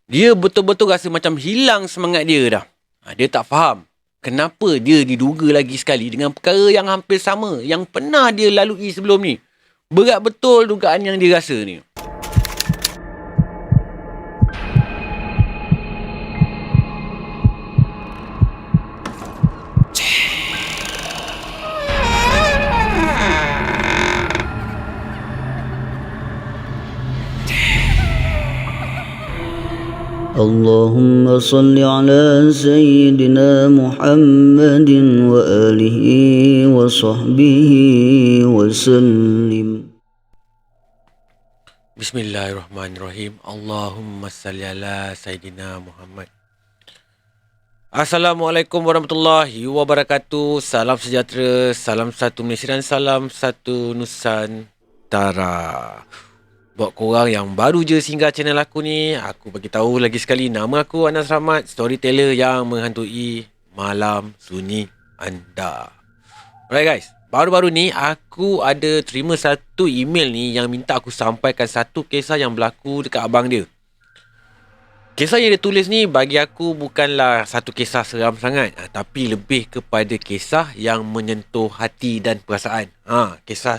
Dia betul-betul rasa macam hilang semangat dia dah. Dia tak faham kenapa dia diduga lagi sekali dengan perkara yang hampir sama yang pernah dia lalui sebelum ni. Berat betul dugaan yang dia rasa ni. اللهم صل على سيدنا محمد وآله وصحبه وسلم. Bismillahirrahmanirrahim. Allahumma salli ala Sayyidina Muhammad. Assalamualaikum warahmatullahi wabarakatuh. Salam sejahtera, salam satu Malaysia dan salam satu Nusantara. Buat korang yang baru je singgah channel aku ni, aku bagi tahu lagi sekali, nama aku Anas Rahmat, storyteller yang menghantui malam sunyi anda. Alright guys, baru-baru ni aku ada terima satu email ni yang minta aku sampaikan satu kisah yang berlaku dekat abang dia. Kisah yang dia tulis ni bagi aku bukanlah satu kisah seram sangat, tapi lebih kepada kisah yang menyentuh hati dan perasaan. Kisah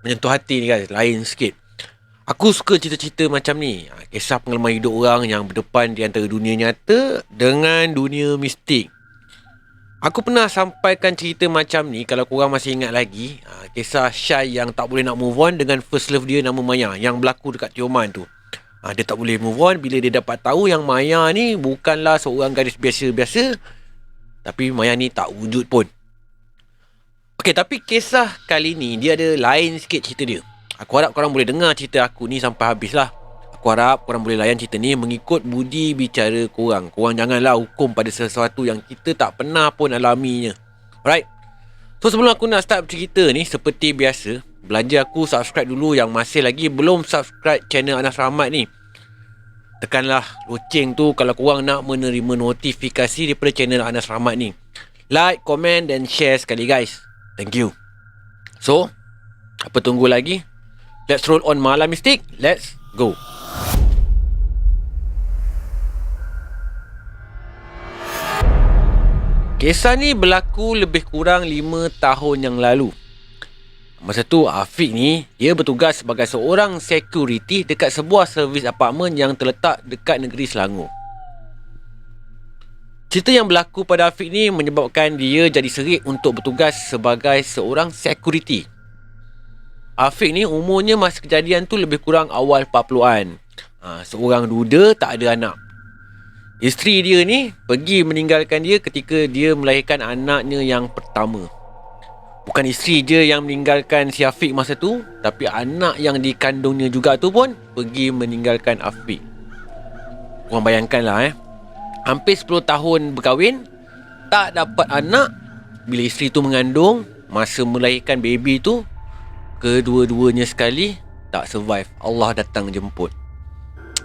menyentuh hati ni guys, lain sikit. Aku suka cerita-cerita macam ni. Kisah pengalaman hidup orang yang berdepan di antara dunia nyata dengan dunia mistik. Aku pernah sampaikan cerita macam ni, kalau korang masih ingat lagi, kisah Syai yang tak boleh nak move on dengan first love dia nama Maya, yang berlaku dekat Tioman tu. Dia tak boleh move on bila dia dapat tahu yang Maya ni bukanlah seorang gadis biasa-biasa, tapi Maya ni tak wujud pun. Okey, tapi kisah kali ni dia ada lain sikit cerita dia. Aku harap korang boleh dengar cerita aku ni sampai habis lah. Aku harap korang boleh layan cerita ni mengikut budi bicara korang. Korang janganlah hukum pada sesuatu yang kita tak pernah pun alaminya. Alright. So sebelum aku nak start cerita ni, seperti biasa, belanja aku subscribe dulu yang masih lagi belum subscribe channel Anas Rahmat ni. Tekanlah loceng tu kalau korang nak menerima notifikasi daripada channel Anas Rahmat ni. Like, komen dan share sekali guys. Thank you. So, apa tunggu lagi? Let's roll on malam mistik. Let's go. Kisah ni berlaku lebih kurang 5 tahun yang lalu. Masa tu Afiq ni dia bertugas sebagai seorang security dekat sebuah servis apartmen yang terletak dekat negeri Selangor. Cerita yang berlaku pada Afiq ni menyebabkan dia jadi serik untuk bertugas sebagai seorang security. Afiq ni umurnya masa kejadian tu lebih kurang awal 40-an. Seorang duda, tak ada anak. Isteri dia ni pergi meninggalkan dia ketika dia melahirkan anaknya yang pertama. Bukan isteri je yang meninggalkan si Afiq masa tu, tapi anak yang dikandungnya juga tu pun pergi meninggalkan Afiq. Korang bayangkanlah hampir 10 tahun berkahwin, tak dapat anak. Bila isteri tu mengandung, masa melahirkan baby tu, kedua-duanya sekali tak survive. Allah datang jemput.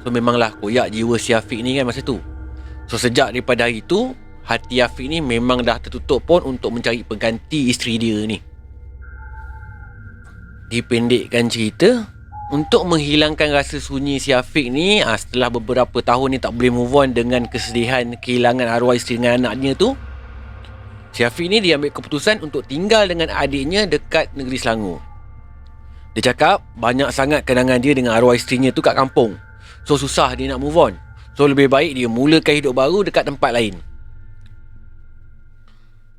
So memanglah koyak jiwa si Afiq ni kan masa tu. So sejak daripada hari tu, hati Afiq ni memang dah tertutup pun untuk mencari pengganti isteri dia ni. Dipendekkan cerita, untuk menghilangkan rasa sunyi si Afiq ni, setelah beberapa tahun ni tak boleh move on dengan kesedihan kehilangan arwah isteri dengan anaknya tu, si Afiq ni dia ambil keputusan untuk tinggal dengan adiknya dekat negeri Selangor. Dia cakap banyak sangat kenangan dia dengan arwah isterinya tu kat kampung. So susah dia nak move on. So lebih baik dia mulakan hidup baru dekat tempat lain.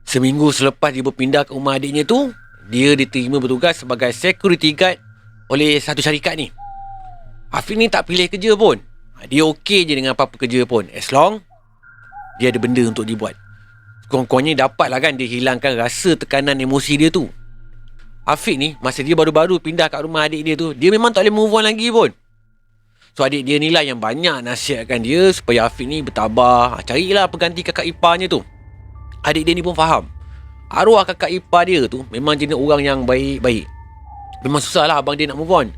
Seminggu selepas dia berpindah ke rumah adiknya tu, dia diterima bertugas sebagai security guard oleh satu syarikat ni. Afiq ni tak pilih kerja pun. Dia okey je dengan apa-apa kerja pun, as long dia ada benda untuk dibuat. Kurang-kurangnya dapatlah kan dia hilangkan rasa tekanan emosi dia tu. Afiq ni masa dia baru-baru pindah kat rumah adik dia tu, dia memang tak boleh move on lagi pun. So adik dia ni lah yang banyak nasihatkan dia supaya Afiq ni bertabah, carilah pengganti kakak iparnya tu. Adik dia ni pun faham arwah kakak ipar dia tu memang jenis orang yang baik-baik. Memang susah lah abang dia nak move on.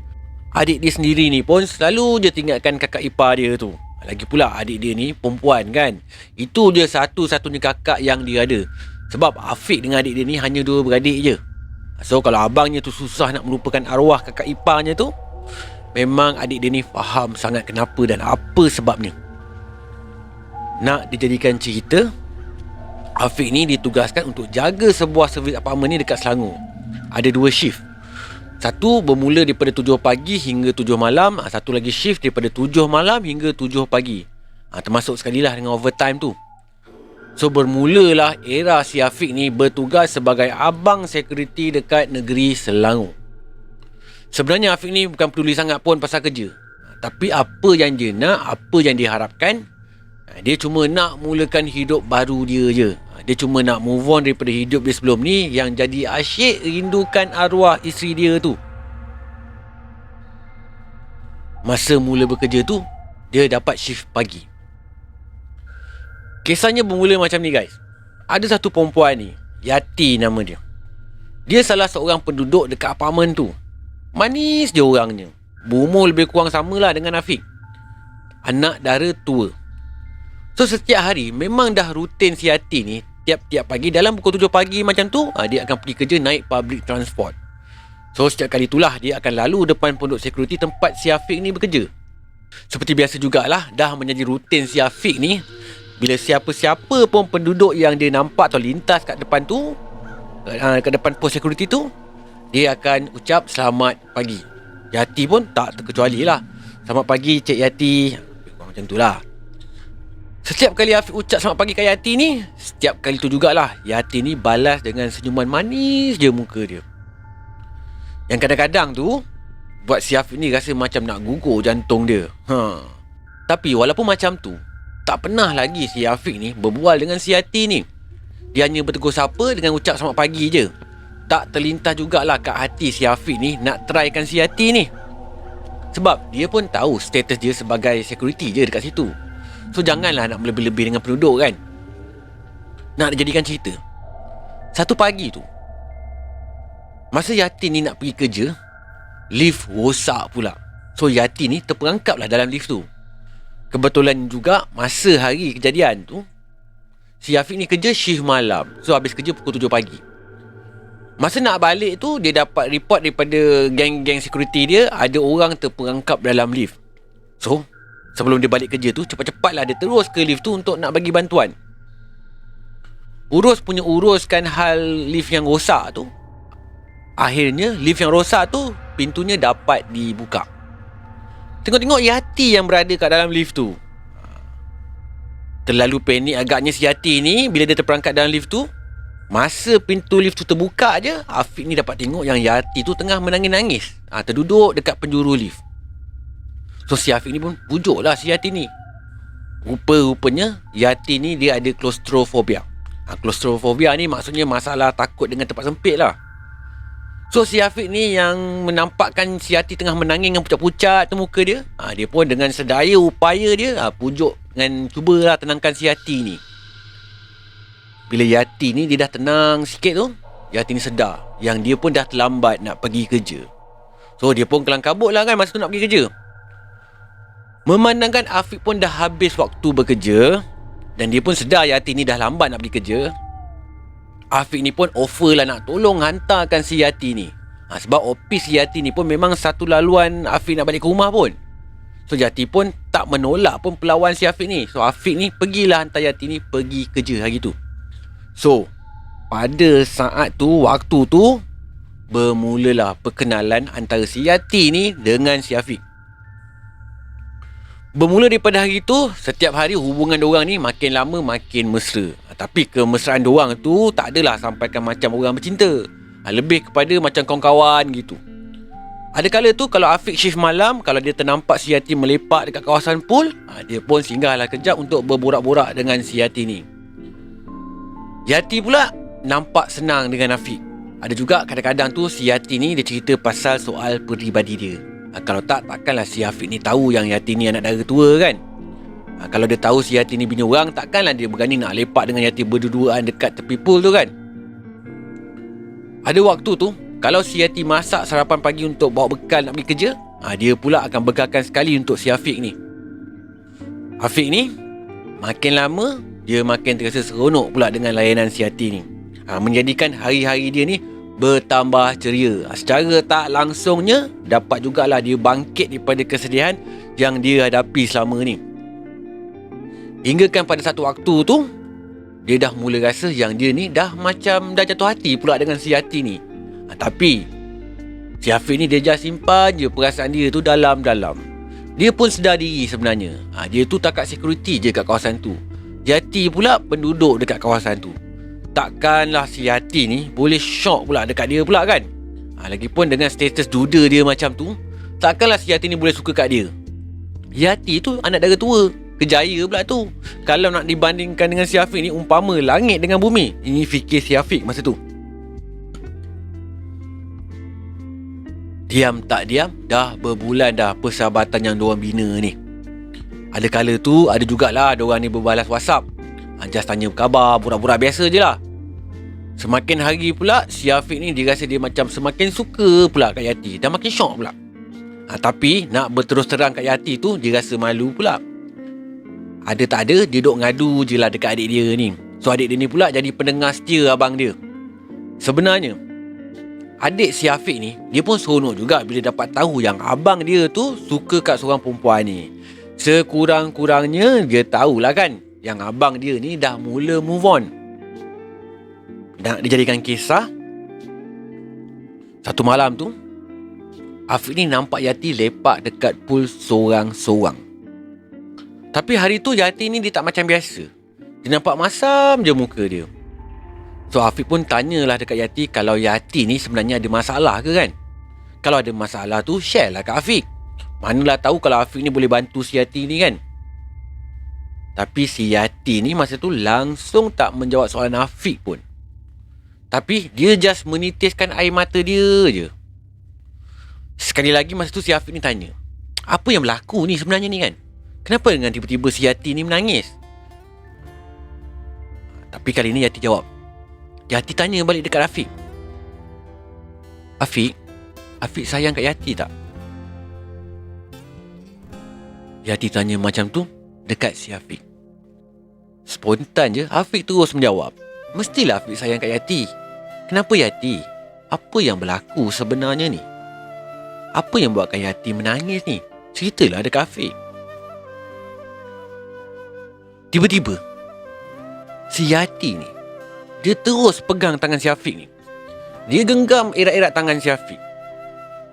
Adik dia sendiri ni pun selalu je tinggalkan kakak ipar dia tu. Lagi pula adik dia ni perempuan kan. Itu je satu-satunya kakak yang dia ada. Sebab Afiq dengan adik dia ni hanya 2 beradik je. So kalau abangnya tu susah nak melupakan arwah kakak iparnya tu, memang adik dia ni faham sangat kenapa dan apa sebabnya. nak dijadikan cerita, Afiq ni ditugaskan untuk jaga sebuah servis apartmen ni dekat Selangor. Ada 2 shift. Satu bermula daripada 7 pagi hingga 7 malam. Satu lagi shift daripada 7 malam hingga 7 pagi. Termasuk sekali lah dengan overtime tu. So bermulalah era si Afiq ni bertugas sebagai abang security dekat negeri Selangor. Sebenarnya Afiq ni bukan peduli sangat pun pasal kerja. Tapi apa yang dia nak, apa yang dia harapkan, dia cuma nak mulakan hidup baru dia je. Dia cuma nak move on daripada hidup dia sebelum ni yang jadi asyik rindukan arwah isteri dia tu. Masa mula bekerja tu, dia dapat shift pagi. Kisahnya bermula macam ni guys. Ada satu perempuan ni, Yati nama dia. Dia salah seorang penduduk dekat apartmen tu. Manis je orangnya. Berumur lebih kurang samalah dengan Afiq. Anak dara tua. So setiap hari memang dah rutin si Yati ni tiap-tiap pagi dalam pukul 7 pagi macam tu, dia akan pergi kerja naik public transport. So setiap kali itulah dia akan lalu depan pondok security tempat si Afiq ni bekerja. Seperti biasa jugalah, dah menjadi rutin si Afiq ni, bila siapa-siapa pun penduduk yang dia nampak atau lintas kat depan tu, kat depan post security tu, dia akan ucap selamat pagi. Yati pun tak terkecuali lah. Selamat pagi Cik Yati. Macam tu lah. Setiap kali Afiq ucap selamat pagi kat Yati ni, setiap kali tu jugalah Yati ni balas dengan senyuman manis je muka dia. Yang kadang-kadang tu buat si Afiq ni rasa macam nak gugur jantung dia. Tapi walaupun macam tu, tak pernah lagi si Afiq ni berbual dengan si Yati ni. Dia hanya bertegur sapa dengan ucap selamat pagi je. Tak terlintas jugalah kat hati si Afiq ni nak trykan si Yati ni. Sebab dia pun tahu status dia sebagai security je dekat situ. So janganlah nak melebih-lebih dengan penduduk kan. Nak dijadikan cerita, satu pagi tu, masa Yati ni nak pergi kerja, lift rosak pula. So Yati ni terperangkap lah dalam lift tu. Kebetulan juga masa hari kejadian tu, si Afiq ni kerja shift malam. So habis kerja pukul 7 pagi. Masa nak balik tu, dia dapat report daripada geng-geng security dia, ada orang terperangkap dalam lift. So sebelum dia balik kerja tu, cepat-cepatlah dia terus ke lift tu untuk nak bagi bantuan. Uruskan hal lift yang rosak tu. Akhirnya lift yang rosak tu pintunya dapat dibuka. Tengok-tengok Yati yang berada kat dalam lift tu. Terlalu panik agaknya si Yati ni bila dia terperangkap dalam lift tu. Masa pintu lift tu terbuka je, Afiq ni dapat tengok yang Yati tu tengah menangis-nangis, terduduk dekat penjuru lift. So si Afiq ni pun pujuk lah si Yati ni. Rupa-rupanya Yati ni dia ada klaustrofobia. Klaustrofobia ni maksudnya masalah takut dengan tempat sempit lah. So si Afiq ni yang menampakkan si Yati tengah menangis dengan pucat-pucat tu muka dia, dia pun dengan sedaya upaya dia pujuk dengan cubalah tenangkan si Yati ni. Bila Yati ni dia dah tenang sikit tu, Yati ni sedar yang dia pun dah terlambat nak pergi kerja. So dia pun kelang kabut lah kan masa tu nak pergi kerja. Memandangkan Afiq pun dah habis waktu bekerja dan dia pun sedar Yati ni dah lambat nak pergi kerja, Afiq ni pun offer lah nak tolong hantarkan si Yati ni. Sebab ofis si Yati ni pun memang satu laluan Afiq nak balik ke rumah pun. So Yati pun tak menolak pun pelawan si Afiq ni. So Afiq ni pergilah hantar Yati ni pergi kerja hari tu. So pada saat tu, waktu tu, bermulalah perkenalan antara si Yati ni dengan si Afiq. Bermula daripada hari tu, setiap hari hubungan diorang ni makin lama makin mesra. Tapi kemesraan diorang tu tak adalah sampaikan macam orang bercinta. Lebih kepada macam kawan-kawan gitu. Ada kala tu kalau Afiq shift malam, kalau dia ternampak si Yati melepak dekat kawasan pool, dia pun singgahlah kejap untuk berborak-borak dengan si Yati ni. Yati pula nampak senang dengan Afiq. Ada juga kadang-kadang tu si Yati ni dia cerita pasal soal peribadi dia. Kalau tak, takkanlah si Afiq ni tahu yang Yati ni anak dara tua kan. Kalau dia tahu si Yati ni bini orang, takkanlah dia berani nak lepak dengan Yati berdua-duaan dekat tepi pool tu kan. Ada waktu tu, kalau si Yati masak sarapan pagi untuk bawa bekal nak pergi kerja, dia pula akan bekalkan sekali untuk si Afiq ni. Afiq ni makin lama dia makin terasa seronok pula dengan layanan si Yati ni. Menjadikan hari-hari dia ni bertambah ceria. Secara tak langsungnya dapat jugalah dia bangkit daripada kesedihan yang dia hadapi selama ni. Hinggakan pada satu waktu tu, dia dah mula rasa yang dia ni dah macam dah jatuh hati pula dengan si Yati ni. Tapi si Afiq ni dia just simpan je perasaan dia tu dalam-dalam. Dia pun sedar diri sebenarnya. Dia tu takat security je kat kawasan tu. Yati pula penduduk dekat kawasan tu. Takkanlah si Yati ni boleh shock pula dekat dia pula kan. Lagipun dengan status duda dia macam tu, takkanlah si Yati ni boleh suka kat dia. Yati tu anak dara tua, kejaya pula tu. Kalau nak dibandingkan dengan si Afiq ni, umpama langit dengan bumi. Ini fikir si Afiq masa tu. Diam tak diam, dah berbulan dah persahabatan yang diorang bina ni. Ada kala tu, ada jugalah diorang ni berbalas WhatsApp. Just tanya khabar, borak-borak biasa je lah. Semakin hari pula, si Afiq ni dia rasa dia macam semakin suka pula kat Yati. Dan makin syok pula. Tapi nak berterus terang kat Yati tu, dia rasa malu pula. Ada tak ada, dia duk ngadu je lah dekat adik dia ni. So adik dia ni pula jadi pendengar setia abang dia. Sebenarnya, adik si Afiq ni, dia pun seronok juga bila dapat tahu yang abang dia tu suka kat seorang perempuan ni. Sekurang-kurangnya dia tahulah kan, yang abang dia ni dah mula move on. Dan nak dijadikan kisah, satu malam tu, Afiq ni nampak Yati lepak dekat pool sorang-sorang. Tapi hari tu Yati ni dia tak macam biasa. Dia nampak masam je muka dia. So Afiq pun tanyalah dekat Yati kalau Yati ni sebenarnya ada masalah ke kan. Kalau ada masalah tu share lah kat Afiq. Manalah tahu kalau Afiq ni boleh bantu si Yati ni kan. Tapi si Yati ni masa tu langsung tak menjawab soalan Afiq pun. Tapi dia just menitiskan air mata dia je. Sekali lagi masa tu si Afiq ni tanya, apa yang berlaku ni sebenarnya ni kan? Kenapa dengan tiba-tiba si Yati ni menangis? Tapi kali ni Yati jawab. Yati tanya balik dekat Afiq. Afiq sayang kat Yati tak? Yati tanya macam tu dekat si Afiq. Spontan je Afiq terus menjawab, mestilah Afiq sayang kat Yati. Kenapa Yati? Apa yang berlaku sebenarnya ni? Apa yang buatkan Yati menangis ni? Ceritalah dekat Afiq. Tiba-tiba si Yati ni, dia terus pegang tangan si Afiq ni. Dia genggam erat-erat tangan si Afiq.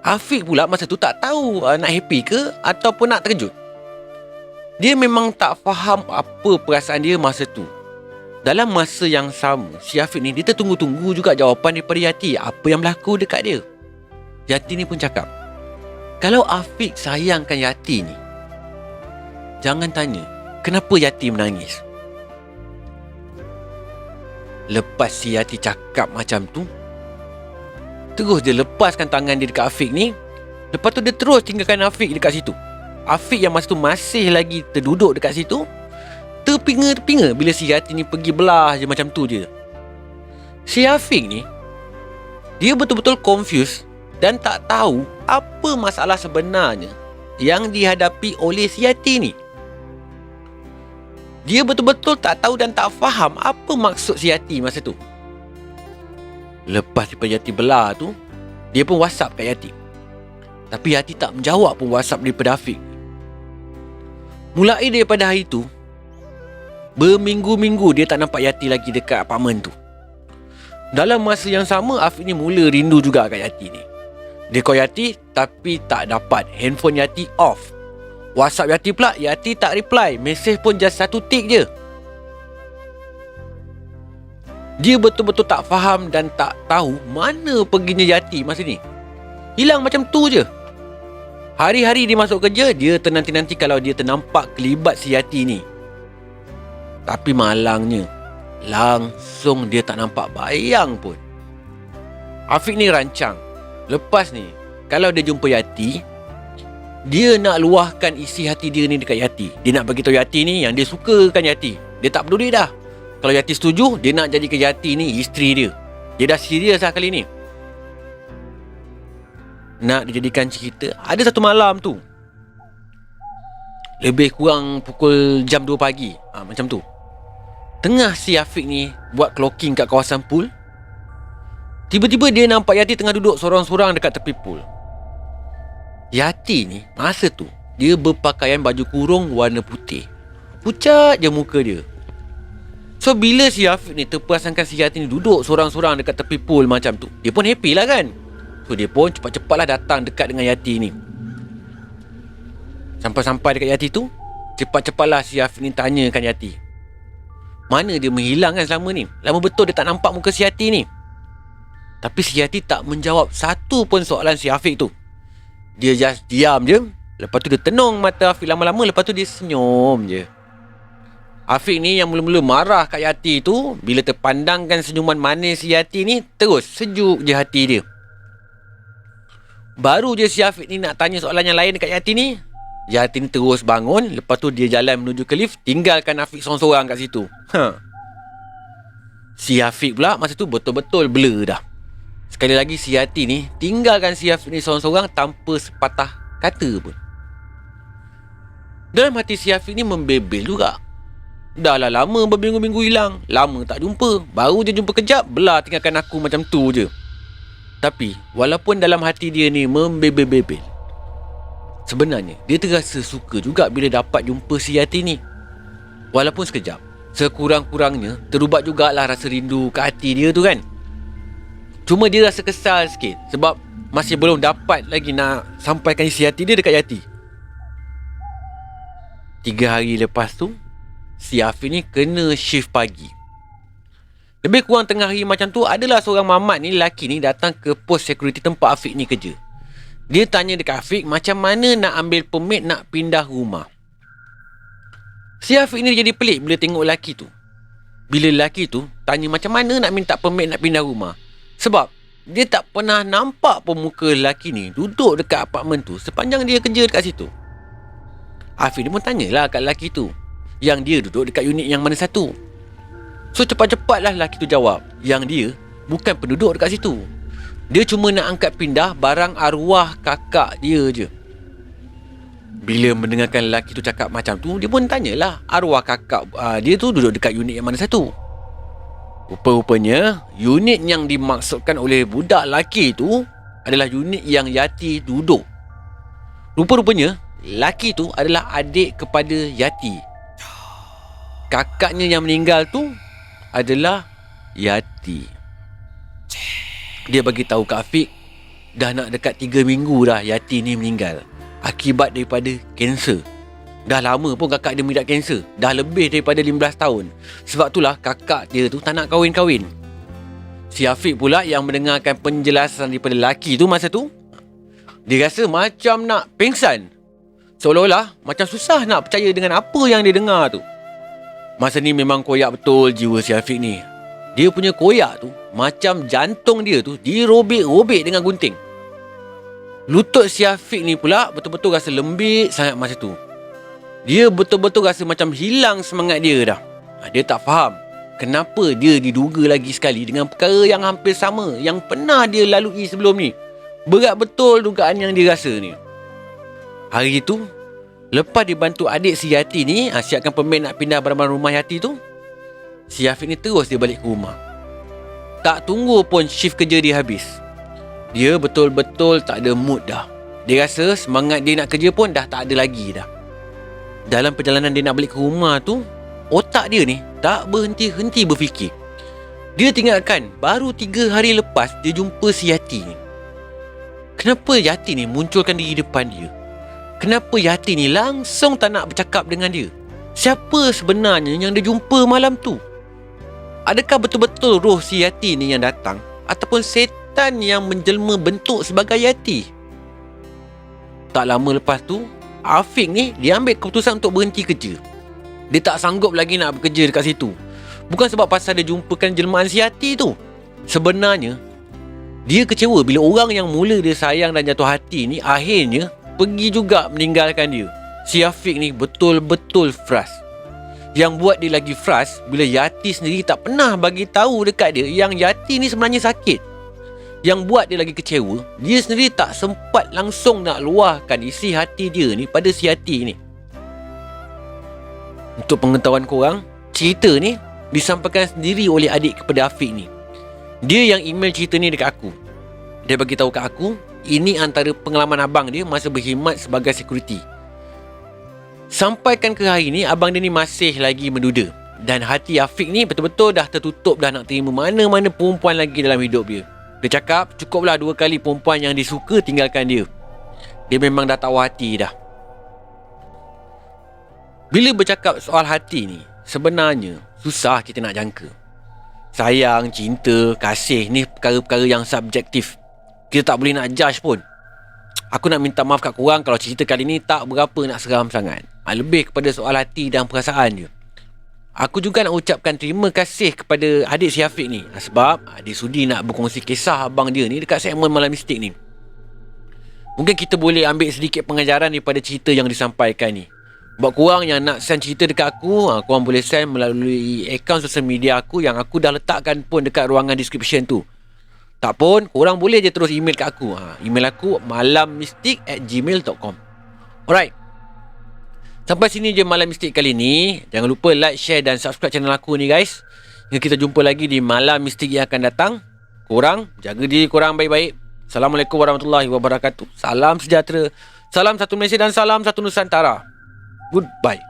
Afiq pula masa tu tak tahu nak happy ke ataupun nak terkejut. Dia memang tak faham apa perasaan dia masa tu. Dalam masa yang sama, si Afiq ni dia tertunggu-tunggu juga jawapan daripada Yati. Apa yang berlaku dekat dia. Yati ni pun cakap, kalau Afiq sayangkan Yati ni, jangan tanya kenapa Yati menangis. Lepas si Yati cakap macam tu, terus dia lepaskan tangan dia dekat Afiq ni. Lepas tu dia terus tinggalkan Afiq dekat situ. Afiq yang masa tu masih lagi terduduk dekat situ, terpinga-terpinga bila si Yati ni pergi belah je macam tu je. Si Afiq ni, dia betul-betul confused dan tak tahu apa masalah sebenarnya yang dihadapi oleh si Yati ni. Dia betul-betul tak tahu dan tak faham apa maksud si Yati masa tu. Lepas daripada Yati belah tu, dia pun WhatsApp kat Yati. Tapi Yati tak menjawab pun WhatsApp daripada Afiq. Mulai daripada hari tu, berminggu-minggu dia tak nampak Yati lagi dekat apartmen tu. Dalam masa yang sama, Afiq ni mula rindu juga kat Yati ni. Dia call Yati tapi tak dapat. Handphone Yati off. WhatsApp Yati pula, Yati tak reply. Mesej pun just satu tick je. Dia betul-betul tak faham dan tak tahu mana perginya Yati masa ni. Hilang macam tu je. Hari-hari dia masuk kerja, dia ternanti-nanti kalau dia ternampak kelibat si Yati ni. Tapi malangnya, langsung dia tak nampak bayang pun. Afiq ni rancang, lepas ni, kalau dia jumpa Yati, dia nak luahkan isi hati dia ni dekat Yati. Dia nak beritahu Yati ni yang dia sukakan Yati. Dia tak peduli dah. Kalau Yati setuju, dia nak jadikan Yati ni isteri dia. Dia dah serius lah kali ni. Nak dijadikan cerita, ada satu malam tu, lebih kurang pukul jam 2 pagi, macam tu. Tengah si Afiq ni buat clocking kat kawasan pool, tiba-tiba dia nampak Yati tengah duduk sorang-sorang dekat tepi pool. Yati ni masa tu dia berpakaian baju kurung warna putih. Pucat je muka dia. So bila si Afiq ni terperasankan si Yati ni duduk sorang-sorang dekat tepi pool macam tu, dia pun happy lah kan. So dia pun cepat-cepatlah datang dekat dengan Yati ni. Sampai-sampai dekat Yati tu, cepat-cepatlah si Afiq ni tanyakan Yati, mana dia menghilang kan selama ni? Lama betul dia tak nampak muka si Yati ni. Tapi si Yati tak menjawab satu pun soalan si Afiq tu. Dia just diam je. Lepas tu dia tenung mata Afiq lama-lama. Lepas tu dia senyum je. Afiq ni yang mula-mula marah kat Yati tu, bila terpandangkan senyuman manis si Yati ni, terus sejuk je hati dia. Baru je si Afiq ni nak tanya soalan yang lain dekat Yati ni, Yati ni terus bangun. Lepas tu dia jalan menuju ke lift, tinggalkan Afiq sorang-sorang kat situ. Si Afiq pula masa tu betul-betul blur dah. Sekali lagi si Yati ni tinggalkan si Afiq ni sorang-sorang tanpa sepatah kata pun. Dalam hati si Afiq ni membebel juga. Dah lah lama berminggu-minggu hilang, lama tak jumpa, baru je jumpa kejap, belah tinggalkan aku macam tu je. Tapi walaupun dalam hati dia ni membebel-bebel, sebenarnya dia terasa suka juga bila dapat jumpa si Yati ni. Walaupun sekejap, sekurang-kurangnya terubat jugalah rasa rindu kat hati dia tu kan. Cuma dia rasa kesal sikit sebab masih belum dapat lagi nak sampaikan isi hati dia dekat Yati. 3 hari lepas tu, si Afiq ni kena shift pagi. Lebih kurang tengah hari macam tu, adalah seorang mamat ni, lelaki ni datang ke pos security tempat Afiq ni kerja. Dia tanya dekat Afiq macam mana nak ambil permit nak pindah rumah. Si Afiq ni jadi pelik bila tengok lelaki tu. Bila lelaki tu tanya macam mana nak minta permit nak pindah rumah. Sebab dia tak pernah nampak pun muka lelaki ni duduk dekat apartmen tu sepanjang dia kerja dekat situ. Afiq ni pun tanyalah kat lelaki tu yang dia duduk dekat unit yang mana satu. So cepat-cepatlah lelaki tu jawab yang dia bukan penduduk dekat situ. Dia cuma nak angkat pindah barang arwah kakak dia je. Bila mendengarkan lelaki tu cakap macam tu, dia pun tanyalah arwah kakak dia tu duduk dekat unit yang mana satu. Rupa-rupanya unit yang dimaksudkan oleh budak lelaki tu adalah unit yang Yati duduk. Rupa-rupanya lelaki tu adalah adik kepada Yati. Kakaknya yang meninggal tu adalah Yati. Dia bagi tahu kat Afiq, dah nak dekat 3 minggu dah Yati ni meninggal akibat daripada kanser. Dah lama pun kakak dia mengidap kanser, dah lebih daripada 15 tahun. Sebab itulah kakak dia tu tak nak kahwin-kahwin. Si Afiq pula yang mendengarkan penjelasan daripada lelaki tu masa tu, dia rasa macam nak pengsan. Seolah-olah macam susah nak percaya dengan apa yang dia dengar tu. Masa ni memang koyak betul jiwa si Afiq ni. Dia punya koyak tu macam jantung dia tu dirobek-robek dengan gunting. Lutut si Afiq ni pula betul-betul rasa lembik sangat masa tu. Dia betul-betul rasa macam hilang semangat dia dah. Dia tak faham kenapa dia diduga lagi sekali dengan perkara yang hampir sama yang pernah dia lalui sebelum ni. Berat betul dugaan yang dia rasa ni. Hari itu, lepas dibantu adik si Yati ni siapkan permit nak pindah barang-barang rumah Yati tu, si Afiq ni terus dia balik ke rumah. Tak tunggu pun shift kerja dia habis. Dia betul-betul tak ada mood dah. Dia rasa semangat dia nak kerja pun dah tak ada lagi dah. Dalam perjalanan dia nak balik ke rumah tu, otak dia ni tak berhenti-henti berfikir. Dia tinggalkan baru 3 hari lepas dia jumpa si Yati ni. Kenapa Yati ni munculkan diri depan dia? Kenapa Yati ni langsung tak nak bercakap dengan dia? Siapa sebenarnya yang dia jumpa malam tu? Adakah betul-betul roh si Yati ni yang datang? Ataupun setan yang menjelma bentuk sebagai Yati? Tak lama lepas tu, Afiq ni dia ambil keputusan untuk berhenti kerja. Dia tak sanggup lagi nak bekerja dekat situ. Bukan sebab pasal dia jumpakan jelmaan si Yati tu. Sebenarnya dia kecewa bila orang yang mula dia sayang dan jatuh hati ni akhirnya pergi juga meninggalkan dia. Si Afiq ni betul-betul frust. Yang buat dia lagi frust bila Yati sendiri tak pernah bagi tahu dekat dia yang Yati ni sebenarnya sakit. Yang buat dia lagi kecewa, dia sendiri tak sempat langsung nak luahkan isi hati dia ni pada si Yati ni. Untuk pengetahuan korang, cerita ni disampaikan sendiri oleh adik kepada Afiq ni. Dia yang email cerita ni dekat aku. Dia bagi tahu kat aku, ini antara pengalaman abang dia masa berkhidmat sebagai security. Sampaikan ke hari ni abang dia ni masih lagi menduda. Dan hati Afiq ni betul-betul dah tertutup dah nak terima mana-mana perempuan lagi dalam hidup dia. Dia cakap cukuplah 2 kali perempuan yang dia suka tinggalkan dia. Dia memang dah tahu hati dah. Bila bercakap soal hati ni, sebenarnya susah kita nak jangka. Sayang, cinta, kasih ni perkara-perkara yang subjektif. Kita tak boleh nak judge pun. Aku nak minta maaf kat korang kalau cerita kali ni tak berapa nak seram sangat. Lebih kepada soal hati dan perasaan je. Aku juga nak ucapkan terima kasih kepada adik si Afiq ni. Sebab dia sudi nak berkongsi kisah abang dia ni dekat segmen Malam Mistik ni. Mungkin kita boleh ambil sedikit pengajaran daripada cerita yang disampaikan ni. Buat korang yang nak send cerita dekat aku, korang boleh send melalui akaun sosial media aku yang aku dah letakkan pun dekat ruangan description tu. Tak pun, korang boleh je terus email kat aku. Email aku malammistik@gmail.com. Alright. Sampai sini je Malam Mistik kali ni. Jangan lupa like, share dan subscribe channel aku ni guys. Hingga kita jumpa lagi di Malam Mistik yang akan datang. Korang, jaga diri korang baik-baik. Assalamualaikum warahmatullahi wabarakatuh. Salam sejahtera. Salam satu Malaysia dan salam satu Nusantara. Goodbye.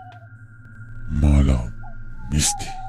Malam Mistik.